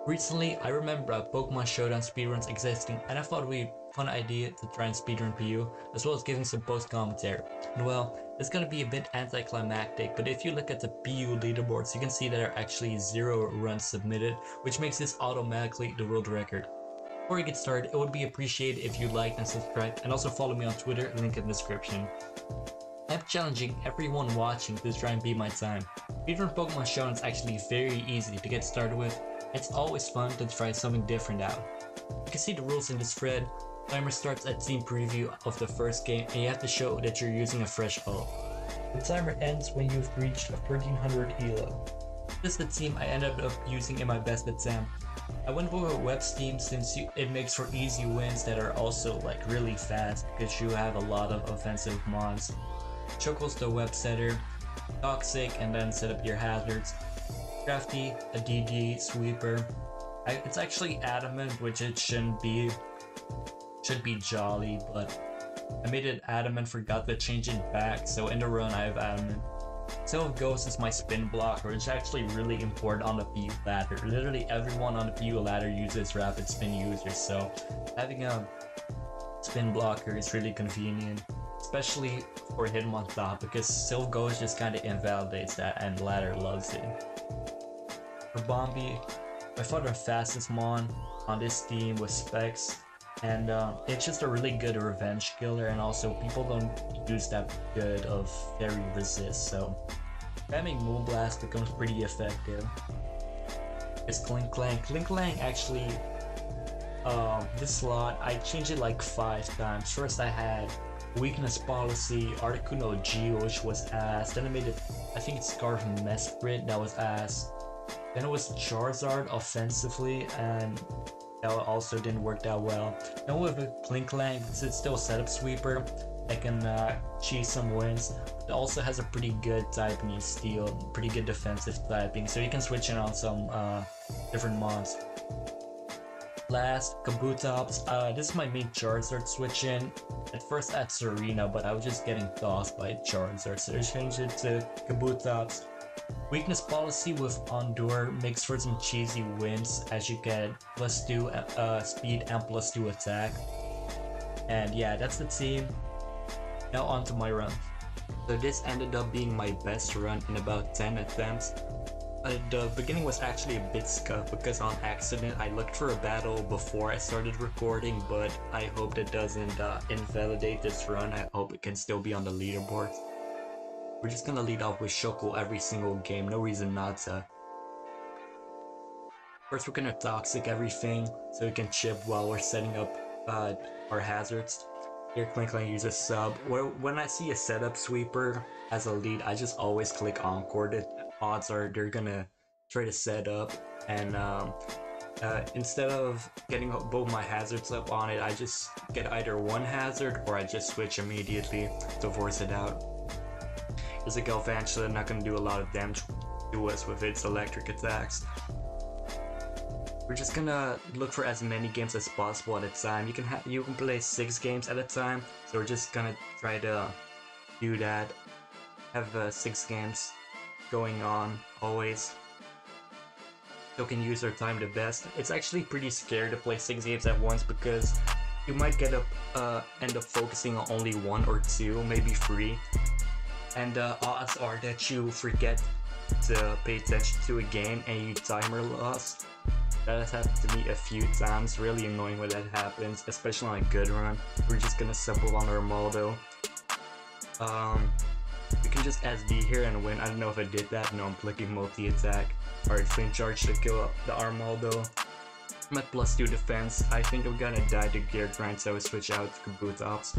Recently, I remember Pokemon Showdown speedruns existing, and I thought it would be a fun idea to try and speedrun PU, as well as giving some post-commentary. And well, it's gonna be a bit anticlimactic, but if you look at the PU leaderboards, you can see there are actually 0 runs submitted, which makes this automatically the world record. Before we get started, it would be appreciated if you liked and subscribed, and also follow me on Twitter, link in the description. I'm challenging everyone watching to try and beat my time. Speedrun Pokemon Showdown is actually very easy to get started with. It's always fun to try something different out. You can see the rules in this thread. Timer starts at team preview of the first game, and you have to show that you're using a fresh ult. The timer ends when you've reached a 1300 elo. This is the team I ended up using in my best attempt. I went with a web team since it makes for easy wins that are also like really fast because you have a lot of offensive mons. Chuckles the web setter, Toxic, and then set up your hazards. Crafty, a DD, Sweeper. It's actually Adamant, which it shouldn't be. Should be Jolly, but I made it Adamant, forgot to change it back, so in the run I have Adamant. Sylph Ghost is my spin blocker, which is actually really important on the PU ladder. Literally everyone on the PU ladder uses rapid spin users, so having a spin blocker is really convenient, especially for Hitmontop, because Sylph Ghost just kind of invalidates that and the ladder loves it. For Bombi, by far the fastest mon on this team with Specs, and it's just a really good revenge killer, and also people don't use that good of Fairy Resist, so spamming Moonblast becomes pretty effective. It's Clink Clank. Clink Clank actually, this slot, I changed it like 5 times. First I had Weakness Policy, Articuno Geo, which was ass, then I made it, I think it's Scarf Mesprit, that was ass. Then it was Charizard offensively, and that also didn't work that well. Then with a Clink Clank, it's still a setup sweeper that can cheese some wins. It also has a pretty good typing in Steel, pretty good defensive typing, so you can switch in on some different mons. Last, Kabutops. This is my main Charizard switch in. At first I had Serena, but I was just getting tossed by Charizard, so I changed it to Kabutops. Weakness Policy with Endure makes for some cheesy wins as you get +2 speed and +2 attack. And yeah, that's the team. Now on to my run. So this ended up being my best run in about 10 attempts. The beginning was actually a bit scuffed because on accident I looked for a battle before I started recording, but I hope that doesn't invalidate this run. I hope it can still be on the leaderboard. We're just gonna lead off with Shoko every single game, no reason not to. First we're gonna Toxic everything so we can chip while we're setting up our hazards. Here Clink Clank uses sub. When I see a setup sweeper as a lead, I just always click Encore. The odds are they're gonna try to set up, and instead of getting both my hazards up on it, I just get either one hazard or I just switch immediately to force it out. There's a Galvantula, not going to do a lot of damage to us with its electric attacks. We're just gonna look for as many games as possible at a time. You can play 6 games at a time, so we're just gonna try to do that. Have 6 games going on always, so we can use our time the best. It's actually pretty scary to play 6 games at once because you might end up focusing on only 1 or 2, maybe 3. And odds are that you forget to pay attention to a game and you timer loss. That has happened to me a few times, really annoying when that happens, especially on a good run. We're just gonna simple on Armaldo. We can just SD here and win. I don't know if I did that. No, I'm clicking multi-attack. Alright, Flame Charge to kill the Armaldo. I'm at +2 defense. I think I'm gonna die to Gear Grind, so I switch out to Kabutops.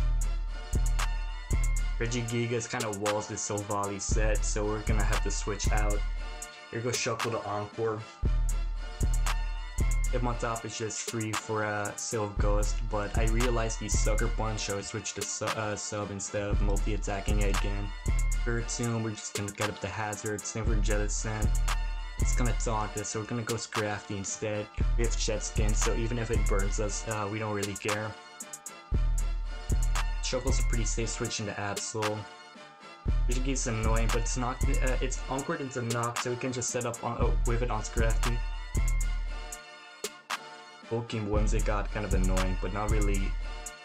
Regigigas kind of walls the Silvally set, so we're gonna have to switch out. Here goes Shuckle to Encore. Hitmontop is just free for a Sylph Ghost, but I realized he's Sucker Punch, so I switched to sub instead of multi-attacking again. Third Tomb, we're just gonna get up the hazard. Same for Jettison. It's gonna taunt us, so we're gonna go Scrafty instead. We have Jet Skin, so even if it burns us, we don't really care. Shuckle's a pretty safe switch into Absol. Regigigas annoying, but it's it's anchored into Nox, so we can just set up on with it on Scrafty. poking Whimsy got kind of annoying, but not really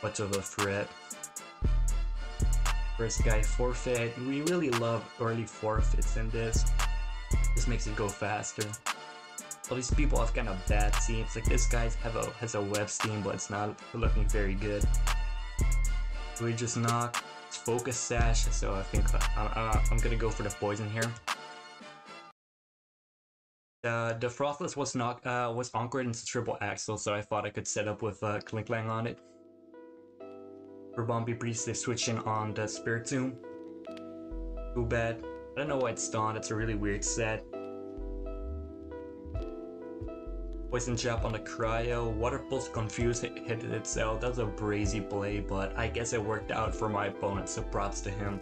much of a threat. First guy forfeit. We really love early forfeits in this. This makes it go faster. All these people have kind of bad teams. Like this guy has a web team, but it's not looking very good. We just knock. It's focus sash, so I think I'm gonna go for the poison here. The Frothless was anchored into triple axle, so I thought I could set up with Klinklang on it. For Bombi Priest, they switching on the Spirit Tomb. Too bad. I don't know why it's stunned. It's a really weird set. Poison Jab on the Cryo. Water Pulse Confuse hit itself. That was a brazy play, but I guess it worked out for my opponent, so props to him.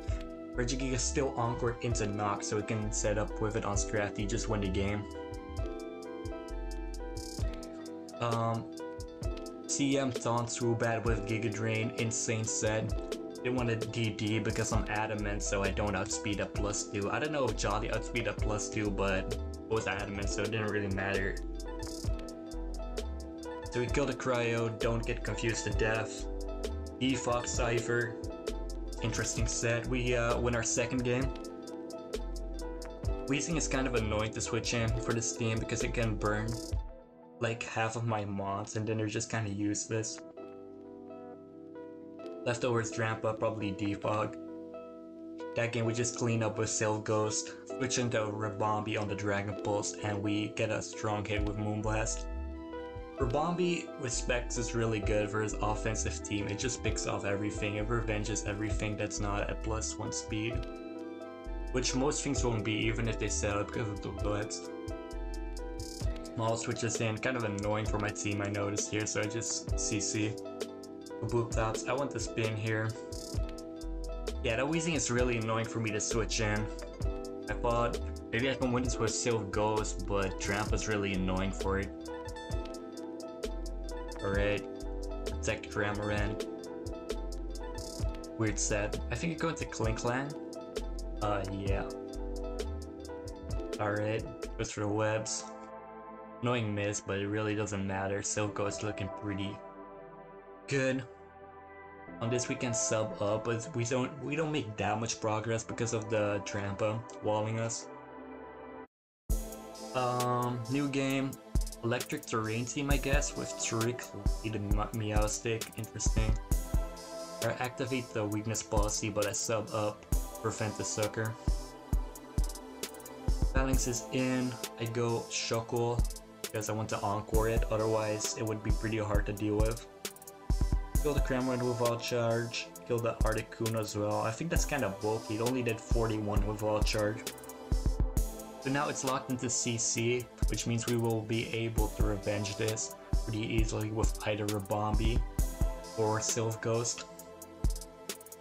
Regigiga is still anchored into Knock, so he can set up with it on Scrafty, just win the game. CM taunts Rubat with Giga Drain, insane set. Didn't want to DD because I'm adamant, so I don't outspeed at +2. I don't know if Jolly outspeed at +2, but it was adamant, so it didn't really matter. So we kill the Cryo, don't get confused to death. Fox Cypher, interesting set. We win our second game. Weezing is kind of annoying to switch in for this team because it can burn like half of my mods and then they're just kind of useless. Leftovers Drampa, probably Defog. That game we just clean up with Sylph Ghost, switch into Rabombi on the Dragon Pulse, and we get a strong hit with Moonblast. Rabombi with Specs is really good for his offensive team. It just picks off everything. It revenges everything that's not at +1 speed, which most things won't be even if they set up because of the blitz. Maul switches in, kind of annoying for my team I noticed here, so I just CC. Kaboom Tops, I want to spin here. Yeah, that Weezing is really annoying for me to switch in. I thought maybe I can win this with Sylph Ghost, but Drampa's really annoying for it. Alright, protect Cramorant. Weird set. I think you go into Klinklang. Yeah. Alright, goes for the webs. Annoying miss, but it really doesn't matter. Sylph Ghost looking pretty good. On this we can sub up, but we don't make that much progress because of the Trampa walling us. New game. Electric Terrain team, I guess, with Trick, lead and Meowstic. Interesting. I activate the weakness policy, but I sub up, prevent the sucker. Phalanx is in. I go Shuckle because I want to encore it, otherwise it would be pretty hard to deal with. Kill the Cramorant without charge. Kill the Articuno as well. I think that's kind of bulky. It only did 41 without charge. So now it's locked into CC, which means we will be able to revenge this pretty easily with either Rabombi or Sylph Ghost.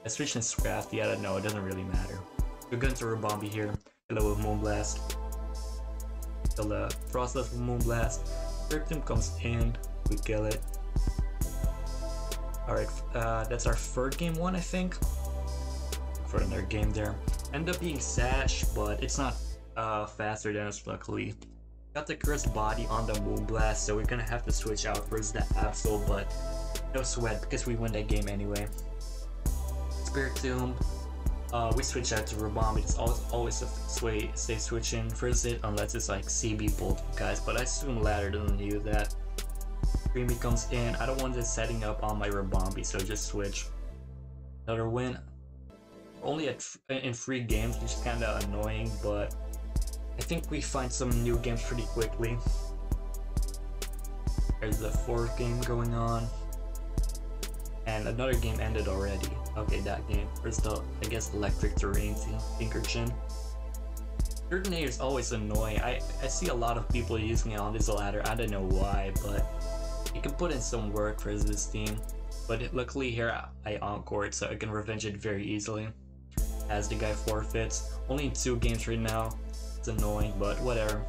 I switched in Scrafty, I don't know, it doesn't really matter. We're going to Rabombi here, kill it with Moonblast. Kill the Frostless with Moonblast. Third team comes in, we kill it. Alright, that's our third game one, I think. For another game there. End up being Sash, but it's not faster than us, luckily. Got the Cursed Body on the Moonblast, so we're gonna have to switch out versus the Absol, but no sweat because we win that game anyway. Spirit Tomb, we switch out to Rabombi. It's always a stay switching versus it unless it's like CB Bolt guys, but I assume Ladder doesn't use that. Creamy comes in. I don't want this setting up on my Rabombi, so just switch. Another win. Only in 3 games, which is kind of annoying, but I think we find some new games pretty quickly. There's the 4th game going on. And another game ended already. Okay, that game. There's the, I guess, Electric Terrain team, Pinkerton. Turtonator is always annoying. I see a lot of people using it on this ladder. I don't know why, but you can put in some work for this team. But luckily here, I encore it, so I can revenge it very easily. As the guy forfeits. Only in 2 games right now. It's annoying, but whatever.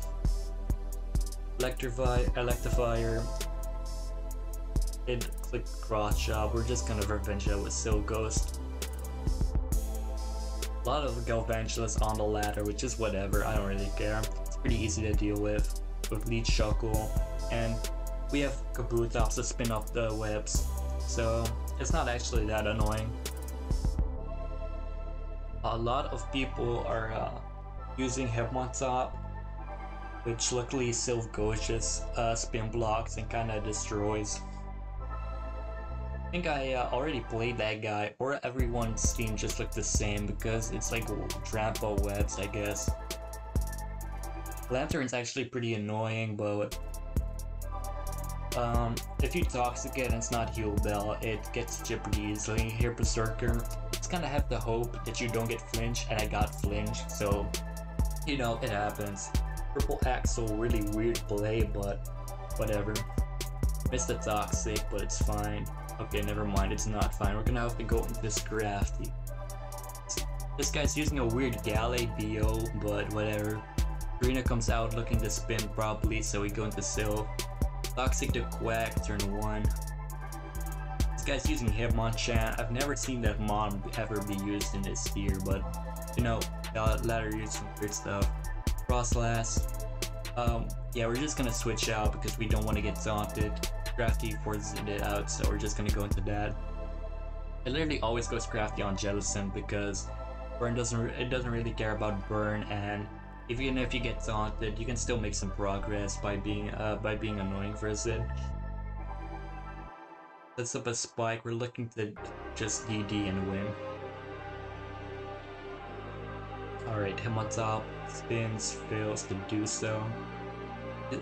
Electivire. It click cross job. We're just gonna revenge it with Sylph Ghost. A lot of Galvantulus on the ladder, which is whatever. I don't really care. It's pretty easy to deal with Leech Shuckle, and we have Kabutops to spin up the webs, so it's not actually that annoying. A lot of people are using Hitmontop, which luckily Sylph Ghost just spin blocks and kinda destroys. I think I already played that guy, or everyone's team just looked the same because it's like Trampo webs, I guess. Lantern's actually pretty annoying, but if you Toxic it and it's not Heal Bell, it gets Chip pretty easily. Here Berserker, just kinda have to hope that you don't get Flinch, and I got Flinch, so you know, it happens. Purple Axel, really weird play, but whatever. Missed the Toxic, but it's fine. Okay, never mind, it's not fine. We're gonna have to go into this Crafty. This guy's using a weird Galley BO, but whatever. Karina comes out looking to spin probably, so we go into Sylph. Toxic to Quack, turn 1. This guy's using Hitmonchan. I've never seen that Mon ever be used in this tier, but you know, latter use some weird stuff. Frostlass. Yeah, we're just gonna switch out because we don't want to get taunted. Crafty forces it out, so we're just gonna go into that. It literally always goes Crafty on Jettison because Burn doesn't really care about Burn, and even if you get taunted, you can still make some progress by being annoying for a Zid. Sets up a Spike. We're looking to just DD and win. Alright, Hitmontop spins, fails to do so.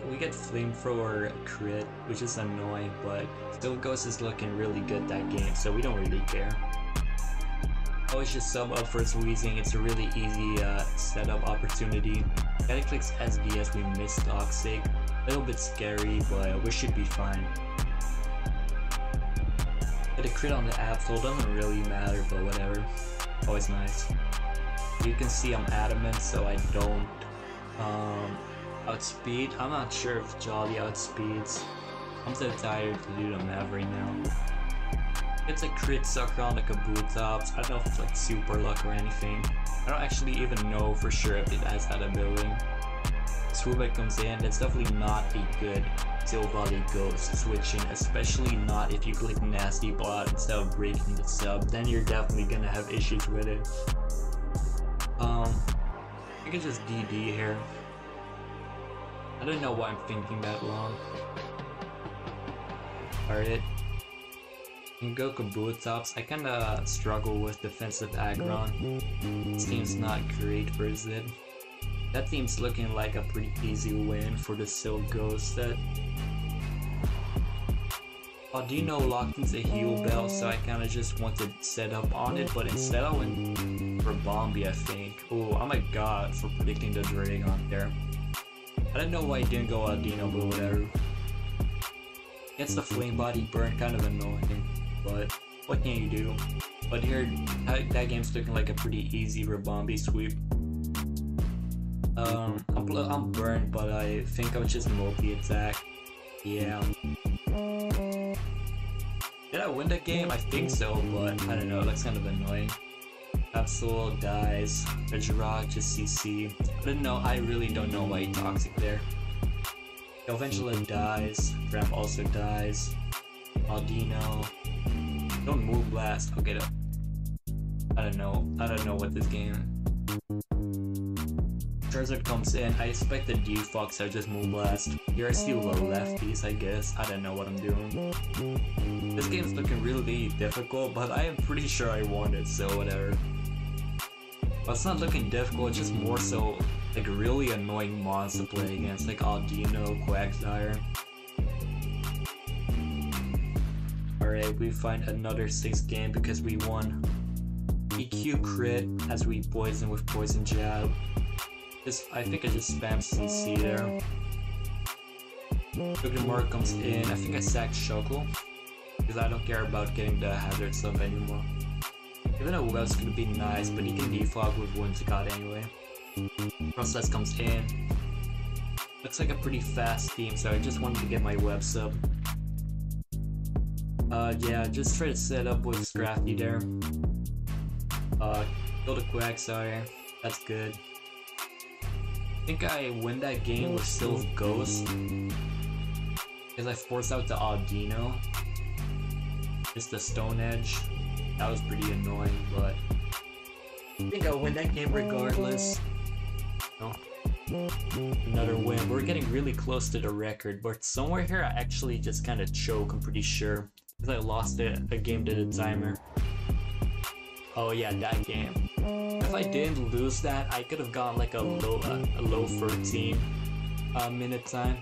We get Flamethrower crit, which is annoying, but still Ghost is looking really good that game, so we don't really care. Always just sub up for Squeezing. It's a really easy setup opportunity. Gotta click SD as we miss Toxic. A little bit scary, but we should be fine. Get a crit on the Absol, doesn't really matter, but whatever. Always nice. You can see I'm adamant, so I don't outspeed. I'm not sure if Jolly outspeeds. I'm so tired to do the math right now. It's a crit sucker on the Kabutops. I don't know if it's like super luck or anything. I don't actually even know for sure if it has that ability. Swoobit comes in. It's definitely not a good Silvally Ghost switching, especially not if you click Nasty Bot instead of breaking the sub. Then you're definitely gonna have issues with it. I can just DD here. I don't know why I'm thinking that long. Alright. And go Kabutops. I kinda struggle with defensive Aggron. This team's not great for Zid. That team's looking like a pretty easy win for the Sylph Ghost set. Audino locked into Heal Bell, so I kinda just wanted to set up on it, but instead I went for Bombi, I think. Oh, I'm a god for predicting the Dragon there. I don't know why I didn't go Audino, but whatever. Gets the Flame Body Burn, kind of annoying, but what can you do? But here, that game's looking like a pretty easy Rabombi sweep. I'm burned, but I think I'll just multi-attack. Yeah. Did I win that game? I think so, but I don't know, that's kind of annoying. Absol dies. Regirock just CC. I don't know, I really don't know why he Toxic there. Galvantula dies. Ramp also dies. Audino. Don't move blast. I'll get it. I don't know what this game. Charizard comes in. I expect the Defox, so just move blast. Here I steal the lefties, I guess. I don't know what I'm doing. This game's looking really difficult, but I am pretty sure I won it, so whatever. But it's not looking difficult, it's just more so like really annoying mons to play against, like Audino, Quagsire. Alright, we find another 6th game because we won. EQ crit as we poison with Poison Jab. I think I just spam CC there. Togedemaru comes in. I think I sacked Shuckle because I don't care about getting the hazard sub anymore. Even though Web's gonna be nice, but he can defog with Whimsicott anyway. Process comes in. Looks like a pretty fast team, so I just wanted to get my Web sub. Yeah, just try to set up with Scrafty there. Kill the Quagsire. That's good. I think I win that game with Sylph Ghost. Because I forced out the Audino. Just the Stone Edge. That was pretty annoying, but I think I'll win that game regardless. No. Another win. We're getting really close to the record, but somewhere here I actually just kind of choke, I'm pretty sure. Because I lost a game to the timer. Oh yeah, that game. If I didn't lose that, I could have gotten like a low 13 minute time.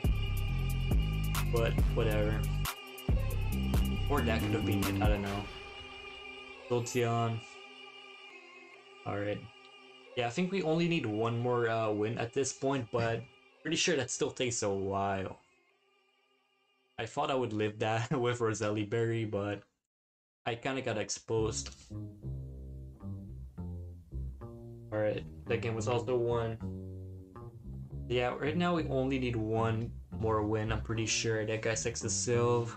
But whatever. Or that could have been it, I don't know. Jolteon. Alright. Yeah, I think we only need one more win at this point, but pretty sure that still takes a while. I thought I would live that with Roselli Berry, but I kinda got exposed. Alright, that game was also won. Yeah, right now we only need one more win, I'm pretty sure. That guy 6 is Sylve.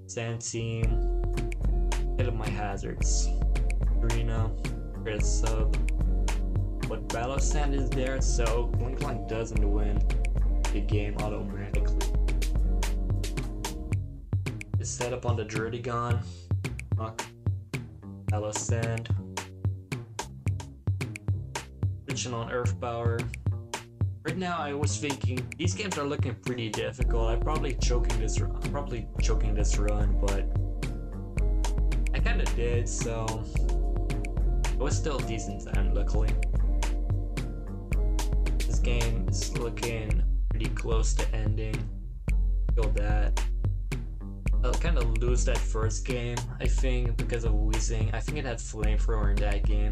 Sand Team. Hit up my hazards. Arena. Crit sub. But Battle Sand is there, so Blink doesn't win the game automatically. Just set up on the Druddigon. Fuck. Battle Sand. Switching on Earth Power. Right now, I was thinking these games are looking pretty difficult. I'm probably choking this run, but I kind of did, so it was still a decent time, luckily. This game is looking pretty close to ending. Feel that. I'll kind of lose that first game, I think, because of wheezing. I think it had Flamethrower in that game.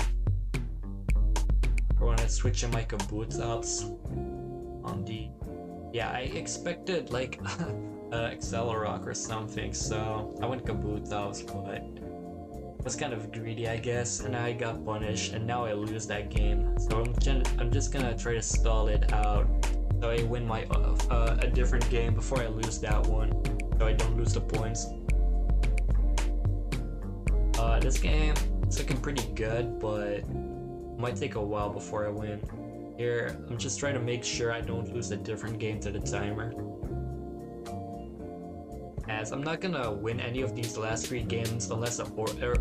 Or when I switch in my Kabutops on the... Yeah, I expected like Accelerock or something, so I went Kabutops, but I was kind of greedy, I guess, and I got punished, and now I lose that game. So I'm just gonna try to stall it out, so I win my a different game before I lose that one, so I don't lose the points. This game is looking pretty good, but might take a while before I win. Here, I'm just trying to make sure I don't lose a different game to the timer. As I'm not gonna win any of these last 3 games unless an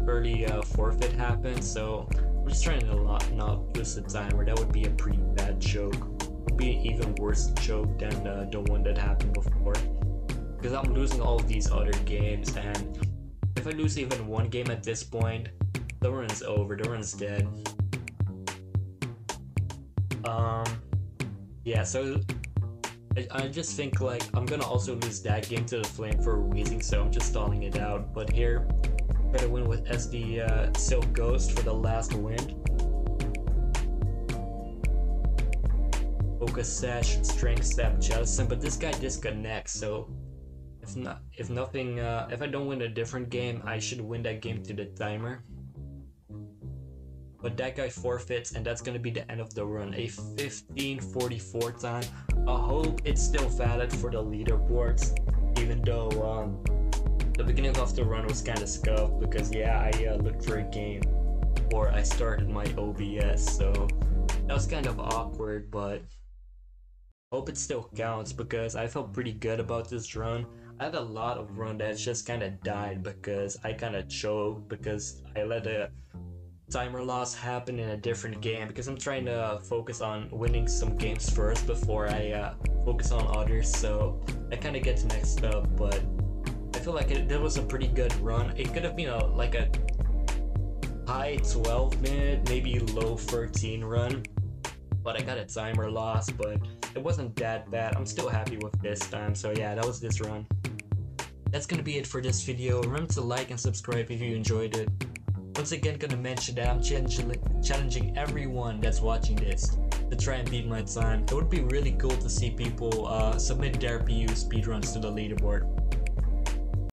early forfeit happens, so I'm just trying to not lose the timer. That would be a pretty bad choke. It would be an even worse choke than the one that happened before. Because I'm losing all of these other games, and if I lose even one game at this point, the run's over, the run's dead. Yeah, so I just think like I'm gonna also lose that game to the Flame for wheezing, so I'm just stalling it out. But here, try to win with SD Silk Ghost for the last win. Focus Sash, Strength Step, Jettison, but this guy disconnects, so if I don't win a different game, I should win that game to the timer. But that guy forfeits, and that's gonna be the end of the run. A 15:44 time. I hope it's still valid for the leaderboards, even though the beginning of the run was kind of scuffed, because yeah, I looked for a game before I started my OBS, so that was kind of awkward, but I hope it still counts because I felt pretty good about this run. I had a lot of run that just kind of died because I kind of choked because I let a timer loss happen in a different game, because I'm trying to focus on winning some games first before I focus on others, so I kind of get mixed up. But I feel like it was a pretty good run. It could have been like a high 12 minute, maybe low 13 run, but I got a timer loss, but it wasn't that bad. I'm still happy with this time, so yeah, that was this run. That's gonna be it for this video. Remember to like and subscribe if you enjoyed it. Once again, gonna mention that I'm challenging everyone that's watching this to try and beat my time. It would be really cool to see people submit their PU speedruns to the leaderboard.